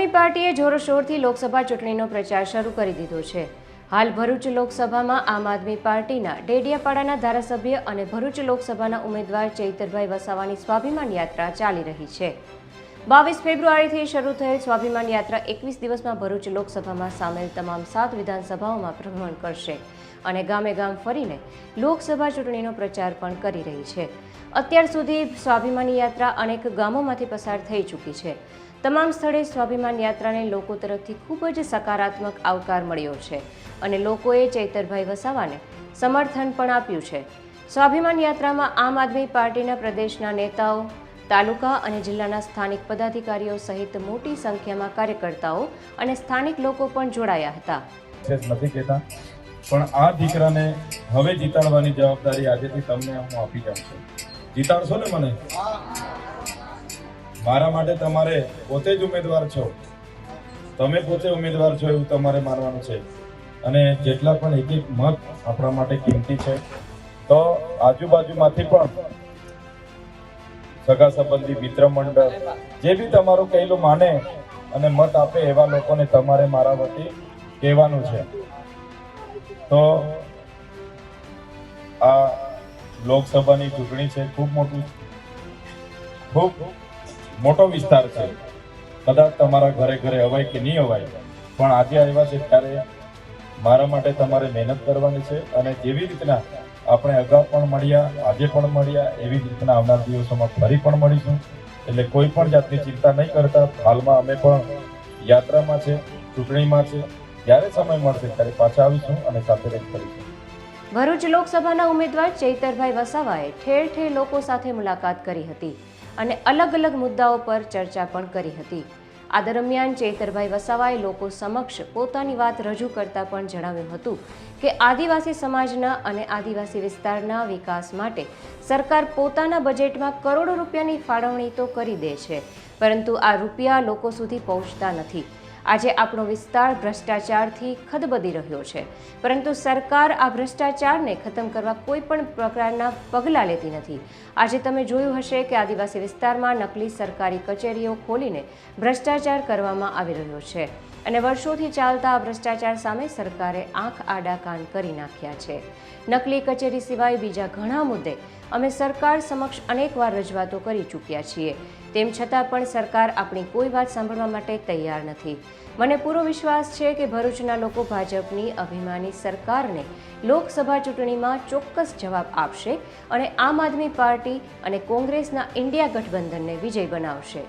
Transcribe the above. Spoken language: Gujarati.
આદમી પાર્ટીએ જોરશોરથી લોકસભા ચૂંટણીનો પ્રચાર શરૂ કરી દીધો છે। હાલ ભરૂચ લોકસભામાં આમ આદમી પાર્ટીના ડેડિયાપાડાના ધારાસભ્ય અને ભરૂચ લોકસભાના ઉમેદવાર ચૈતરભાઈ વસાવાની સ્વાભિમાન યાત્રા ચાલી રહી છે। 22 ફેબ્રુઆરીથી શરૂ થયેલ સ્વાભિમાન યાત્રા 21 દિવસમાં ભરૂચ લોકસભામાં સામેલ તમામ 7 વિધાનસભાઓમાં ભ્રમણ કરશે અને ગામે ગામ ફરીને લોકસભા ચૂંટણીનો પ્રચાર પણ કરી રહી છે। અત્યાર સુધી સ્વાભિમાન યાત્રા અનેક ગામોમાંથી પસાર થઈ ચૂકી છે। તમામ સ્થળે સ્વાભિમાન યાત્રાને લોકો તરફથી ખૂબ જ સકારાત્મક આવકાર મળ્યો છે અને લોકોએ ચૈતરભાઈ વસાવાને સમર્થન પણ આપ્યું છે। સ્વાભિમાન યાત્રામાં આમ આદમી પાર્ટીના પ્રદેશના નેતાઓ, તાલુકા અને જિલ્લાના સ્થાનિક પદાધિકારીઓ સહિત મોટી સંખ્યામાં કાર્યકર્તાઓ અને સ્થાનિક લોકો પણ જોડાયા હતા। નથી કહેતા પણ આ દીકરાને હવે જીતાડવાની જવાબદારી આજેથી તમને હું આપી જાઉં છું। જીતાડશો ને મને? મારા માટે તમારે પોતે જ ઉમેદવાર છો, તમે પોતે ઉમેદવાર છો એવું તમારે માનવાનું છે અને જેટલા પણ એક એક મત આપણા માટે કિંમતી છે। તો આજુબાજુમાંથી પણ સગા સંબંધી, મિત્ર મંડળ જે બી તમારું કહેલું માને અને મત આપે એવા લોકોને તમારે મારા વતી કહેવાનું છે। તો આ લોકસભાની ચૂંટણી છે, ખૂબ મોટો વિસ્તાર છે। કદાચ તમારા ઘરે ઘરે અવાય કે નહીં અવાય, પણ આજે આવ્યા છે ત્યારે મારા માટે તમારે મહેનત કરવાની છે અને જેવી રીતના આપણે અગાઉ પણ મળ્યા, આજે પણ મળ્યા, એવી જ રીતના આવનાર દિવસોમાં ફરી પણ મળીશું। એટલે કોઈ પણ જાતની ચિંતા નહીં કરતા। હાલમાં અમે પણ યાત્રામાં છે, ચૂંટણીમાં છે, જ્યારે સમય મળશે ત્યારે પાછા આવીશું અને સાથે રહી કરીશું। ભરૂચ લોકસભાના ઉમેદવાર ચૈતરભાઈ વસાવાએ ઠેર ઠેર લોકો સાથે મુલાકાત કરી હતી અને અલગ અલગ મુદ્દાઓ પર ચર્ચા પણ કરી હતી। આ દરમિયાન ચૈતરભાઈ વસાવાએ લોકો સમક્ષ પોતાની વાત રજૂ કરતા પણ જણાવ્યું હતું કે આદિવાસી સમાજના અને આદિવાસી વિસ્તારના વિકાસ માટે સરકાર પોતાના બજેટમાં કરોડો રૂપિયાની ફાળવણી તો કરી દે છે, પરંતુ આ રૂપિયા લોકો સુધી પહોંચતા નથી। આજે આપણો વિસ્તાર ભ્રષ્ટાચારથી ખદબદી રહ્યો છે, પરંતુ સરકાર આ ભ્રષ્ટાચારને ખતમ કરવા કોઈ પણ પ્રકારના પગલાં લેતી નથી। આજે તમે જોયું હશે કે આદિવાસી વિસ્તારમાં નકલી સરકારી કચેરીઓ ખોલીને ભ્રષ્ટાચાર કરવામાં આવી રહ્યો છે અને વર્ષોથી ચાલતા આ ભ્રષ્ટાચાર સામે સરકારે આંખ આડા કાન કરી નાખ્યા છે। નકલી કચેરી સિવાય બીજા ઘણા મુદ્દે અમે સરકાર સમક્ષ અનેકવાર રજૂઆતો કરી ચૂક્યા છીએ, તેમ છતાં પણ સરકાર આપણી કોઈ વાત સાંભળવા માટે તૈયાર નથી। મને પૂરો વિશ્વાસ છે કે ભરૂચના લોકો ભાજપની અભિમાની સરકારને લોકસભા ચૂંટણીમાં ચોક્કસ જવાબ આપશે અને આમ આદમી પાર્ટી અને કોંગ્રેસના ઇન્ડિયા ગઠબંધનને વિજય બનાવશે।